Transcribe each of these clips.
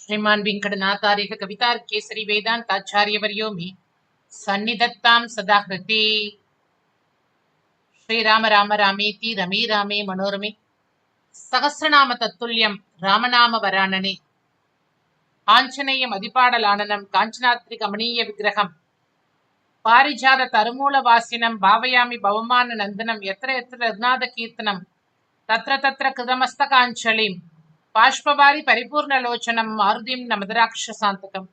श्रीमान् वेङ्कटनाथार्यः कवितार्केसरी वेदान्ताचार्यवर्यो मे सन्निधत्तां सदा हृति। श्रीराम राम रामेति रमे रामे मनोरमे सहस्रनाम तत्तुल्यं रामनाम वरानने आञ्जनेय मदिपाडलाननं काञ्चनाद्रि कमनीय विग्रहं पारिजात तरुमूलवासिनं भावयामि भवमान नन्दनं यत्र यत्र रघुनाथ कीर्तनं तत्र तत्र कृतमस्तकाञ्जलिं बाष्पवारि परिपूर्णलोचनं मारुतिं नमदराक्षसान्तकम्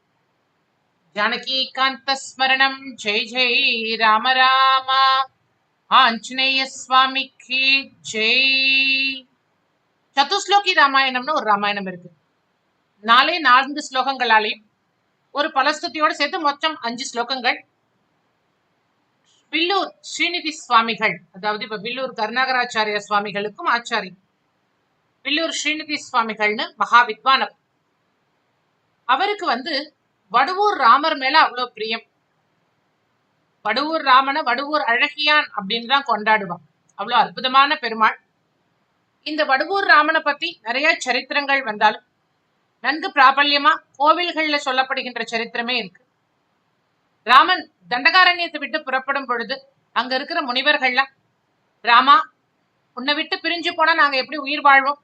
जानकीकान्तस्मरणं जय जय राम राम ஆஞ்சநேய சுவாமிக்கு ஜெய். சதுஸ்லோகி ராமாயணம்னு ஒரு ராமாயணம் இருக்கு. 4 ஸ்லோகங்களாலையும் ஒரு பலஸ்துதியோட சேர்த்து மொத்தம் 5 ஸ்லோகங்கள். வில்லூர் ஸ்ரீநிதி சுவாமிகள், அதாவது இப்ப வில்லூர் கருணாகராச்சாரிய சுவாமிகளுக்கும் ஆச்சாரி வில்லூர் ஸ்ரீநிதி சுவாமிகள்னு மகா வித்வானர். அவருக்கு வடுவூர் ராமர் மேல அவ்வளவு பிரியம். வடுவூர் ராமனை வடுவூர் அழகியான் அப்படின்னு தான் கொண்டாடுவான். அவ்வளவு அற்புதமான பெருமாள். இந்த வடுவூர் ராமனை பத்தி நிறைய சரித்திரங்கள் வந்தாலும் நன்கு பிராபல்யமா கோவில்கள்ல சொல்லப்படுகின்ற சரித்திரமே இருக்கு. ராமன் தண்டகாரண்யத்தை விட்டு புறப்படும் பொழுது அங்க இருக்கிற முனிவர்கள்லாம், ராமா, உன்னை விட்டு பிரிஞ்சு போனா நாங்க எப்படி உயிர் வாழ்வோம்,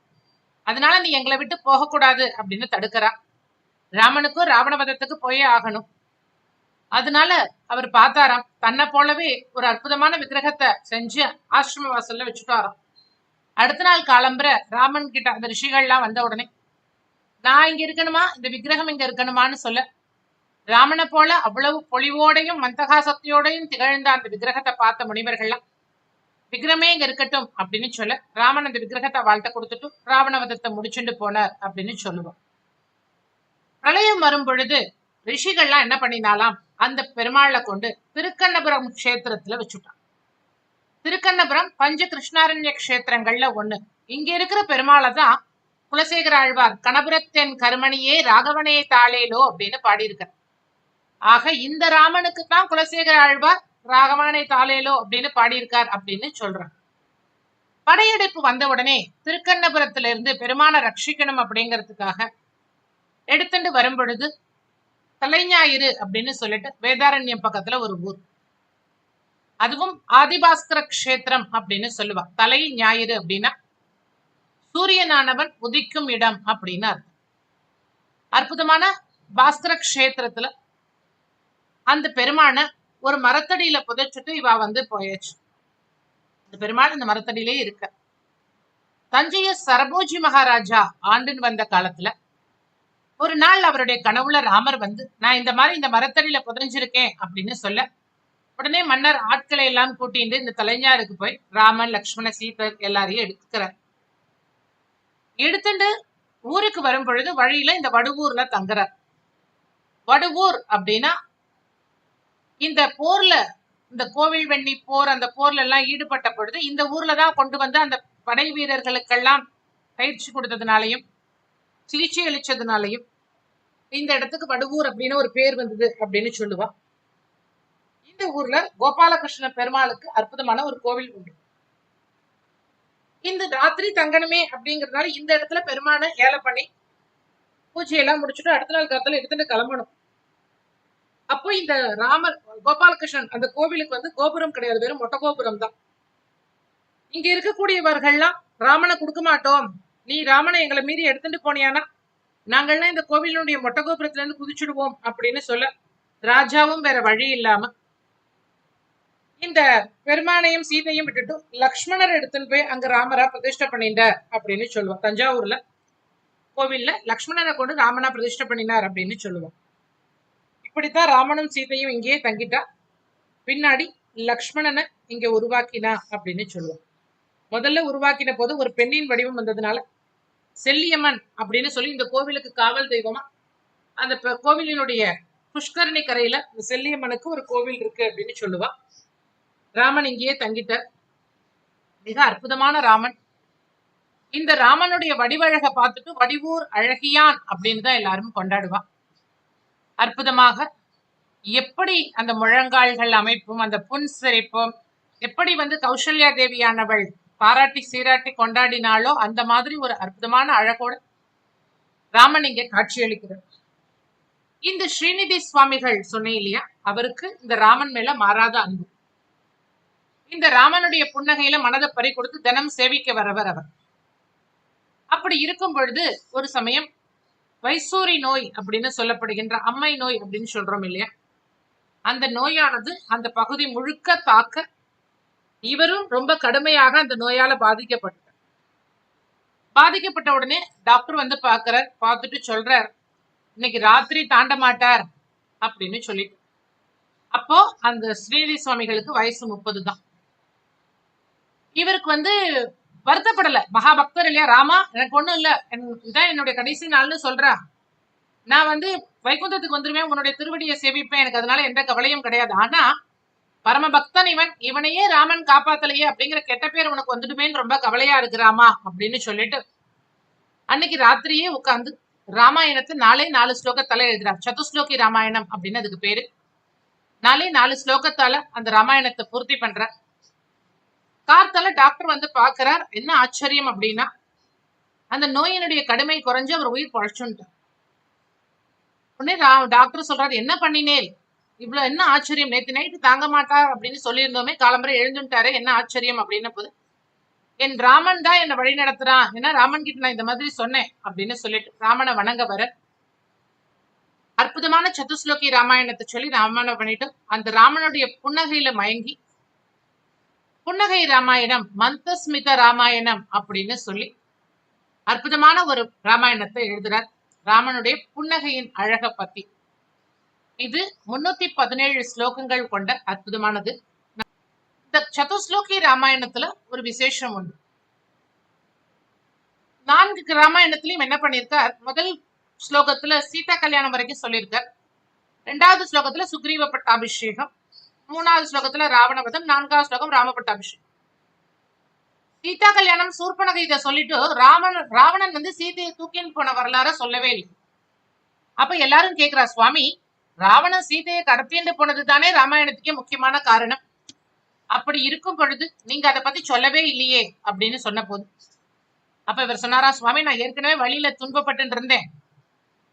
அதனால நீ எங்களை விட்டு போகக்கூடாது அப்படின்னு தடுக்கிறா. ராமனுக்கும் ராவணவதத்துக்கு போயே ஆகணும். அதனால அவர் பார்த்தாராம், தன்னை போலவே ஒரு அற்புதமான விக்கிரகத்தை செஞ்சு ஆசிரம வாசல்ல வச்சுட்டாராம். அடுத்த நாள் காலம்புற ராமன் கிட்ட அந்த ரிஷிகள்லாம் வந்த உடனே, நான் இங்க இருக்கணுமா, இந்த விக்கிரகம் இங்க இருக்கணுமான்னு சொல்ல, ராமனை போல அவ்வளவு பொலிவோடையும் மந்தகாசக்தியோடையும் திகழ்ந்த அந்த விக்கிரகத்தை பார்த்த முனிவர்கள்லாம், விக்கிரமே இங்க இருக்கட்டும் அப்படின்னு சொல்ல, ராமன் அந்த விக்கிரகத்தை வாழ்த்த கொடுத்துட்டு ராவணவதத்தை முடிச்சுட்டு போனார் அப்படின்னு சொல்லுவோம். பிரளயம் வரும் பொழுது ரிஷிகள்லாம் என்ன பண்ணினாலாம், அந்த பெருமாளை கொண்டு திருக்கண்ணபுரம் கஷேத்திரத்துல வச்சுட்டான். திருக்கண்ணபுரம் பஞ்ச கிருஷ்ணாரண்ய கஷேத்திரங்கள்ல ஒண்ணு. இங்க இருக்கிற பெருமாளை தான் குலசேகர ஆழ்வார் கணபுரத்தின் கருமணியே ராகவனே தாளேலோ அப்படின்னு பாடியிருக்க. ஆக இந்த ராமனுக்கு தான் குலசேகர ஆழ்வார் ராகவனே தாளேலோ அப்படின்னு பாடியிருக்கார் அப்படின்னு சொல்றான். படையெடுப்பு வந்த உடனே திருக்கண்ணபுரத்துல இருந்து பெருமானை ரட்சிக்கணும் அப்படிங்கிறதுக்காக எடுத்துட்டு வரும் பொழுது தலைஞாயிறு அப்படின்னு சொல்லிட்டு வேதாரண்யம் பக்கத்துல ஒரு ஊர், அதுவும் ஆதிபாஸ்கர கஷேத்திரம் அப்படின்னு சொல்லுவா. தலை ஞாயிறு அப்படின்னா சூரியனானவன் உதிக்கும் இடம் அப்படின்னு அர்த்தம். அற்புதமான பாஸ்கர கஷேத்திரத்துல அந்த பெருமான ஒரு மரத்தடியில புதைச்சிட்டு இவா போயாச்சு. இந்த பெருமாள் இந்த மரத்தடியிலே இருக்க. தஞ்சைய சரபோஜி மகாராஜா ஆண்டுன்னு வந்த காலத்துல ஒரு நாள் அவருடைய கனவுல ராமர் நான் இந்த மாதிரி இந்த மரத்தடியில புதைஞ்சிருக்கேன் அப்படின்னு சொல்ல, உடனே மன்னர் ஆட்களை எல்லாம் கூட்டிட்டு இந்த தலைஞாருக்கு போய் ராமன், லக்ஷ்மண, சீதர் எல்லாரையும் எடுக்கிறார். எடுத்துட்டு ஊருக்கு வரும் பொழுது வழியில இந்த வடுவூர்ல தங்குறார். வடுவூர் அப்படின்னா இந்த போர்ல, இந்த கோவில் வெண்ணி போர், அந்த போர்ல எல்லாம் ஈடுபட்ட பொழுது இந்த ஊர்ல தான் கொண்டு அந்த படை வீரர்களுக்கெல்லாம் பயிற்சி கொடுத்ததுனாலையும் சிகிச்சை அளிச்சதுனாலையும் இந்த இடத்துக்கு வடுவூர் அப்படின்னு ஒரு பேர் வந்தது அப்படின்னு சொல்லுவா. இந்த ஊர்ல கோபாலகிருஷ்ண பெருமாளுக்கு அற்புதமான ஒரு கோவில் உண்டு. இந்த ராத்திரி தங்கணுமே அப்படிங்கறதுனால இந்த இடத்துல பெருமானை ஏலை பண்ணி பூஜையெல்லாம் முடிச்சுட்டு அடுத்த நாள் காலத்துல எடுத்துட்டு கிளம்பணும். அப்போ இந்த ராமர் கோபாலகிருஷ்ணன் அந்த கோவிலுக்கு கோபுரம் கிடையாது, வெறும் மொட்டை கோபுரம் தான். இங்க இருக்கக்கூடியவர்கள்லாம் ராமனை கொடுக்க மாட்டோம், நீ ராமனை எங்களை மீறி எடுத்துட்டு போனியானா நாங்கள்லாம் இந்த கோவிலுடைய மொட்டை கோபுரத்துல இருந்து குதிச்சுடுவோம் அப்படின்னு சொல்ல, ராஜாவும் வேற வழி இல்லாம இந்த பெருமானையும் சீதையும் விட்டுட்டு லக்ஷ்மணர் எடுத்துன்னு போய் அங்க ராமரா பிரதிஷ்டை பண்ணிட்டார் அப்படின்னு சொல்லுவோம். தஞ்சாவூர்ல கோவில்ல லக்ஷ்மணரை கொண்டு ராமனா பிரதிஷ்டை பண்ணினார் அப்படின்னு சொல்லுவோம். இப்படித்தான் ராமனும் சீதையும் இங்கேயே தங்கிட்டா. பின்னாடி லக்ஷ்மணனை இங்க உருவாக்கினா அப்படின்னு சொல்லுவோம். முதல்ல உருவாக்கின போது ஒரு பெண்ணின் வடிவம் வந்ததுனால செல்லியம்மன் அப்படின்னு சொல்லி இந்த கோவிலுக்கு காவல் தெய்வமா அந்த கோவிலினுடைய புஷ்கரணி கரையில இந்த செல்லியம்மனுக்கு ஒரு கோவில் இருக்கு அப்படின்னு சொல்லுவா. ராமன் இங்கேயே தங்கிட்டார். மிக அற்புதமான ராமன். இந்த ராமனுடைய வடிவழக பார்த்துட்டு வடிவூர் அழகியான் அப்படின்னு தான் எல்லாரும் கொண்டாடுவா. அற்புதமாக எப்படி அந்த முழங்கால்கள் அமைப்பும் அந்த புன் சிரிப்பும் எப்படி கௌசல்யா தேவியானவள் பாராட்டி சீராட்டி கொண்டாடினாலோ அந்த மாதிரி ஒரு அற்புதமான அழகோட ராமன் இங்க காட்சியளிக்கிறார். இந்த ஸ்ரீநிதி சுவாமிகள் சொன்னேன் இல்லையா, அவருக்கு இந்த ராமன் மேல மாறாத அன்பு. இந்த ராமனுடைய புன்னகையில மனதை பறி கொடுத்து தினம் சேவிக்க வரவர் அவர். அப்படி இருக்கும் பொழுது ஒரு சமயம் வைசூரி நோய் அப்படின்னு சொல்லப்படுகின்ற அம்மை நோய் அப்படின்னு சொல்றோம் இல்லையா, அந்த நோயானது அந்த பகுதி முழுக்க தாக்க இவரும் ரொம்ப கடுமையாக அந்த நோயால பாதிக்கப்பட்ட உடனே டாக்டர் வந்து பாக்குறார். பார்த்துட்டு சொல்றார், இன்னைக்கு ராத்திரி தாண்ட மாட்டார் அப்படின்னு சொல்லிட்டு. அப்போ அந்த ஸ்ரீநிதி சுவாமிகளுக்கு வயசு 30 தான். இவருக்கு வந்து வருத்தப்படல, மகாபக்தர் இல்லையா, ராமா எனக்கு ஒண்ணும் இல்ல, இதான் என்னுடைய கடைசி நாள்னு சொல்றா, நான் வந்து வைகுந்தத்துக்கு வந்துருவேன், உன்னுடைய திருவடியை சேவிப்பேன், எனக்கு அதனால எந்த கவலையும் கிடையாது. ஆனா பரமபக்தன் இவனையே ராமன் காப்பாத்தலையே அப்படிங்கிற கெட்ட பேர் உனக்கு வந்துடுமேன்னு ரொம்ப கவலையா இருக்கிறாமா அப்படின்னு சொல்லிட்டு அன்னைக்கு ராத்திரியே உட்கார்ந்து ராமாயணத்தை 4 ஸ்லோகத்தால எழுதுறார். சதுஸ்லோகி ராமாயணம் அப்படின்னு அதுக்கு பேரு. 4 ஸ்லோகத்தால அந்த ராமாயணத்தை பூர்த்தி பண்ற. கார்த்தால டாக்டர் வந்து பாக்குறார். என்ன ஆச்சரியம் அப்படின்னா, அந்த நோயினுடைய கடுமை குறைஞ்சு அவர் உயிர் பழச்சுட்டார். உடனே டாக்டர் சொல்றாரு, என்ன பண்ணினேன், இவ்வளவு என்ன ஆச்சரியம், நேற்று நைட்டு தாங்க மாட்டார் அப்படின்னு சொல்லியிருந்தோமே, காலம்பரை எழுந்துட்டாரு, என்ன ஆச்சரியம் அப்படின்ன போது, என் ராமன் தான் என்னை வழி நடத்துறான், ஏன்னா ராமன் கிட்ட நான் இந்த மாதிரி சொன்னேன் அப்படின்னு சொல்லிட்டு ராமனை வணங்க வர அற்புதமான சதுஸ்லோகி ராமாயணத்தை சொல்லி ராமனை பண்ணிட்டு அந்த ராமனுடைய புன்னகையில மயங்கி புன்னகை ராமாயணம், மந்தஸ்மித ராமாயணம் அப்படின்னு சொல்லி அற்புதமான ஒரு ராமாயணத்தை எழுதுறார். ராமனுடைய புன்னகையின் அழக பத்தி. இது 317 ஸ்லோகங்கள் கொண்ட அற்புதமானது. இந்த சதுஸ்லோகி ராமாயணத்துல ஒரு விசேஷம் உண்டு. 4 ராமாயணத்திலையும் என்ன பண்ணிருக்கார், முதல் ஸ்லோகத்துல சீதா கல்யாணம் வரைக்கும் சொல்லியிருக்கார். 2வது ஸ்லோகத்துல சுக்ரீவ பட்டாபிஷேகம், 3வது ஸ்லோகத்துல ராவணவதம், 4வது ஸ்லோகம் ராம பட்டாபிஷேகம். சீதா கல்யாணம் சூர்பனகை இதை சொல்லிட்டு ராவணன் வந்து சீதையை தூக்கின்னு போன வரலாற சொல்லவே இல்லை. அப்ப எல்லாரும் கேக்குறா, சுவாமி ராவணன் சீதையை கடத்திட்டு போனது தானே ராமாயணத்துக்கே முக்கியமான காரணம், அப்படி இருக்கும் பொழுது நீங்க அதை பத்தி சொல்லவே இல்லையே அப்படின்னு சொன்ன போது அப்ப இவர் சொன்னாரா, சுவாமி நான் ஏற்கனவே வழியில துன்பப்பட்டு இருந்தேன்,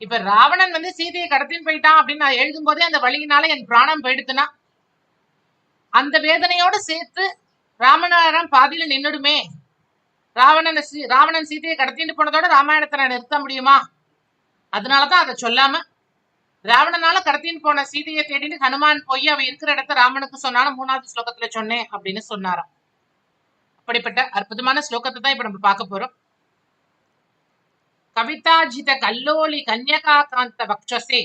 இப்ப ராவணன் வந்து சீதையை கடத்தின்னு போயிட்டான் அப்படின்னு நான் எழுதும் போதே அந்த வழியினால என் பிராணம் போயிடுத்துனா அந்த வேதனையோடு சேர்த்து ராமனாரம் பாதியில நின்னுடுமே, ராவணன் சீதையை கடத்திட்டு போனதோட ராமாயணத்தை நான் நிறுத்த முடியுமா, அதனாலதான் அதை சொல்லாம ராவணனால கடத்தின்னு போன சீதையை தேடிட்டு ஹனுமான் போய் அவ இருக்கிற இடத்த ராமனுக்கு சொன்னாலும் 3வது ஸ்லோகத்துல சொன்னேன் அப்படின்னு சொன்னாராம். அப்படிப்பட்ட அற்புதமான ஸ்லோகத்தை தான் இப்ப நம்ம பார்க்க போறோம். கவிதாஜித கல்லோலி கன்யகா காந்த வக்ஷசே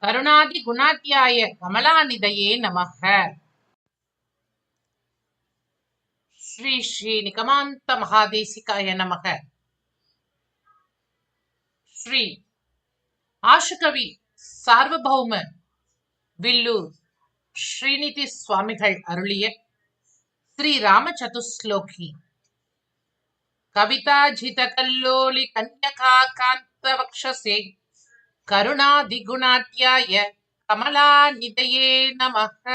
கருணாதி குணாத்தியாய கமலாநிதையே நமக. ஸ்ரீ ஸ்ரீ நிகமாந்த மகாதேசிகாய நமக. ஸ்ரீ ஆசுகவி சார்வபௌம வில்லூர் ஸ்ரீநிதி சுவாமிகள் அருளிய ஸ்ரீ ராம சதுஸ்லோகி. கவிதாஜித கல்லோலி கன்யகா காந்த வக்ஷசே கருணாதி குணாத்யாய கமலாநிதையே நமக.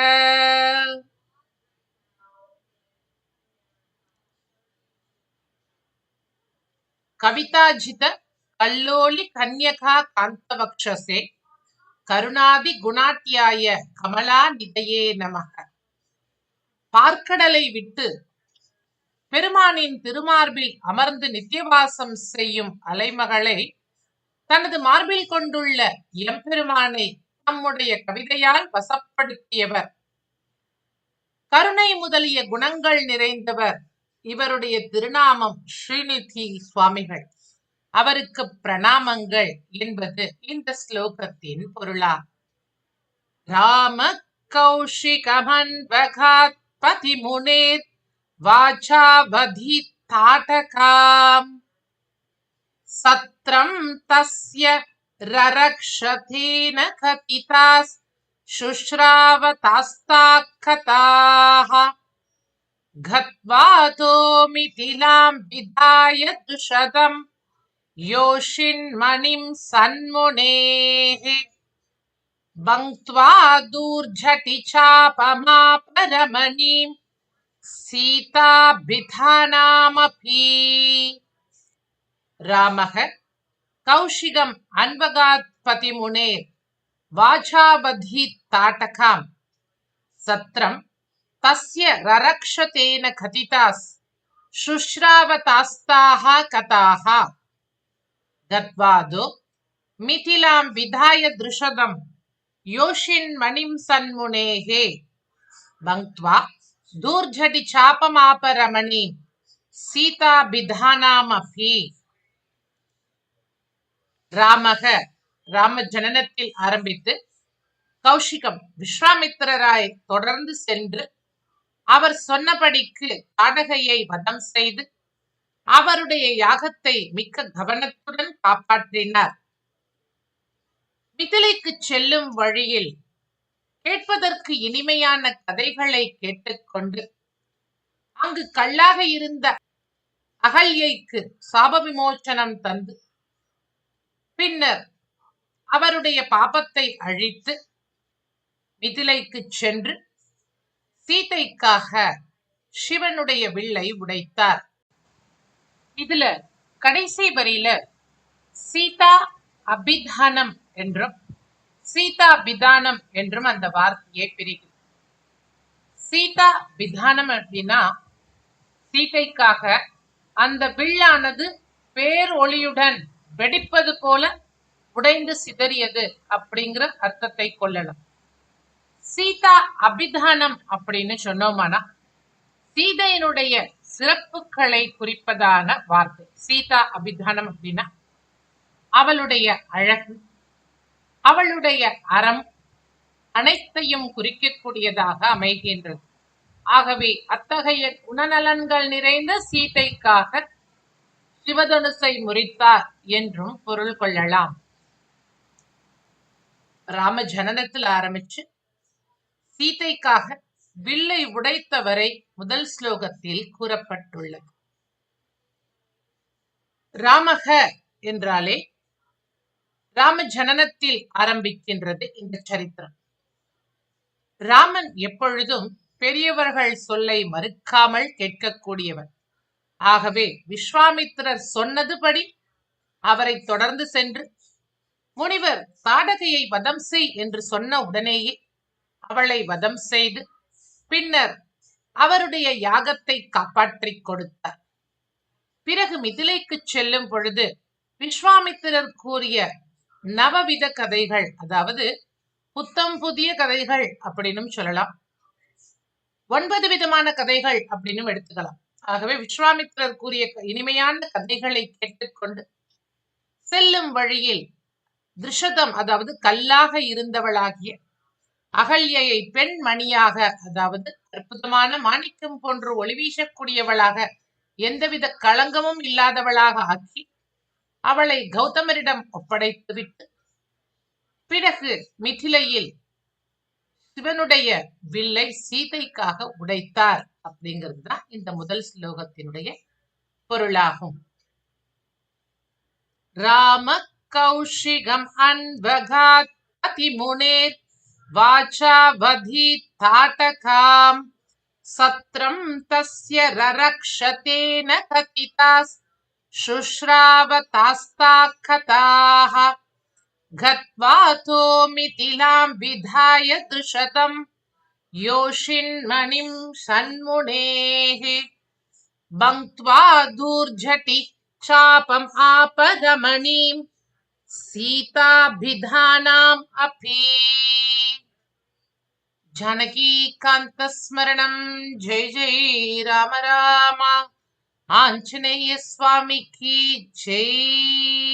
கவிதாஜித கல்லோலி கன்யகா காந்த வக்ஷசே கருணாதி குணாத்யாய கமலாநிதையே நமக. பார்க்கடலை விட்டு பெருமானின் திருமார்பில் அமர்ந்து நித்தியவாசம் செய்யும் அலைமகளை தனது மார்பில் கொண்டுள்ள எம்பெருமானை நம்முடைய கவிதையால் வசப்படுத்தியவர், கருணை முதலிய குணங்கள் நிறைந்தவர். இவருடைய திருநாமம் ஸ்ரீநிதி சுவாமிகள். அவருக்கு பிரணாமங்கள் என்பது இந்த ஸ்லோகத்தின் பொருளா. ராம கௌஷிகமன்வகாத் பதிமுனேத் வாசாவதி தாடகாம் சத்ரம் தஸ்ய ரரக்ஷதேன கதிதாஸ் சுஷ்ராவதாஸ்தாக் கதாஹ கத்வாதோ மிதிலாம் விதாய துஷதம் யோஷின்மணிம் சன்முனேஹி பங்க்த்வா தூர்ஜடி சாபமாபரமணீம் சீதாபிதானாமபி. ராமः கௌஷிகம் அன்வகாத் பதிமுனேர் வாசாபதி தாட்டகாம் சத்ரம் தஸ்ய ரரக்ஷதேன கதிதாஸ் சுஷ்ராவதாஸ்தாக கதாக கத்வாதோ மிதிலாம் விதாய திருஷதம் யோஷின் மணிம் சன்முனேஹே பங்க்த்வா தூர்ஜடி சாபமாபரமணி சீதா பிதானாமபி. ராம ஜனனத்தில் ஆரம்பித்து கௌஷிகம் விஸ்வாமித்திரராய் தொடர்ந்து சென்று அவர் சொன்னபடிக்கு தாடகையை வதம் செய்து அவருடைய யாகத்தை மிக்க கவனத்துடன் காப்பாற்றினார். மிதிலைக்கு செல்லும் வழியில் கேட்பதற்கு இனிமையான கதைகளை கேட்டுக்கொண்டு அங்கு கல்லாக இருந்த அகல்யைக்கு சாப விமோச்சனம் தந்து பின்னர் அவருடைய பாபத்தை அழித்து மிதிலைக்கு சென்று சீதைக்காக சிவனுடைய வில்லை உடைத்தார். இதுல கடைசி வரியில சீதா அபிதானம் என்றும் சீதா பிதானம் என்றும் அந்த வார்த்தையை பிரிக்கும். சீதா பிதானம் அப்படின்னா சீதைக்காக அந்த வில்லானது பேரொளியுடன் வெடிப்பது போல உடைந்து சிதறியது அப்படிங்கிற அர்த்தத்தை கொள்ளலாம். சீதா அபிதானம் அப்படின்னு சொன்னோமானா சீதையினுடைய சிறப்புகளை குறிப்பதான வார்த்தை. சீதா அபிதானம் அப்படின்னா அவளுடைய அழகு, அவளுடைய அறம் அனைத்தையும் குறிக்கக்கூடியதாக அமைகின்றது. ஆகவே அத்தகைய குணநலன்கள் நிறைந்த சீதைக்காக சிவதனுசை முறித்தார் என்றும் பொருள் கொள்ளலாம். ராம ஜனனத்தில் ஆரம்பிச்சு சீதைக்காக வில்லை உடைத்தவரை முதல் ஸ்லோகத்தில் கூறப்பட்டுள்ளது. ராமக என்றாலே ராம ஜனனத்தில் ஆரம்பிக்கின்றது இந்த சரித்திரம். ராமன் எப்பொழுதும் பெரியவர்கள் சொல்லை மறுக்காமல் கேட்கக்கூடியவர். ஆகவே விஸ்வாமித்திரர் சொன்னதுபடி அவரை தொடர்ந்து சென்று முனிவர் தாடகையை வதம் செய் என்று சொன்ன உடனேயே அவளை வதம் செய்து பின்னர் அவருடைய யாகத்தை காப்பாற்றிக் கொடுத்தார். பிறகு மிதிலைக்கு செல்லும் பொழுது விஸ்வாமித்திரர் கூறிய நவவித கதைகள், அதாவது புத்தம் புதிய கதைகள் அப்படின்னு சொல்லலாம், 9 விதமான கதைகள் அப்படின்னு எடுத்துக்கலாம். ஆகவே விஸ்வாமித்திரர் கூறிய இனிமையான கதைகளை கேட்டுக்கொண்டு செல்லும் வழியில் திருஷதம், அதாவது கல்லாக இருந்தவளாகிய அகல்யை பெண் மணியாக, அதாவது அற்புதமான மாணிக்கம் போன்று ஒளி வீசக்கூடியவளாக, எந்தவித களங்கமும் இல்லாதவளாக ஆக்கி அவளை கௌதமரிடம் ஒப்படைத்துவிட்டு பிறகு மிதிலையில் சிவனுடைய வில்லை சீதைக்காக உடைத்தார். அப்படிங்கிறது தான் இந்த முதல் ஸ்லோகத்தினுடைய பொருளாகும். ராம கௌஷிகம் அன்வகாத் அதிமுனேர் வாசாவதி தாட்டகாம் சத்ரம் தஸ்ய ரரக்ஷதேன கதிதாஸ் சுஷ்ராவதாஸ்தாகதாக கத்வாதோ மிதிலாம் விதாய திருஷதம் யோஷின்மணிம் சன்முனேஹே பங்க்த்வா தூர்ஜடி சாபம் ஆபரமணீம் சீதாபிதானாம் அபி. ஜானகீகாந்தஸ்மரணம். ஜெய் ஜெய் ராம ராமா. ஆஞ்சநேய சுவாமிக்கு ஜெய்.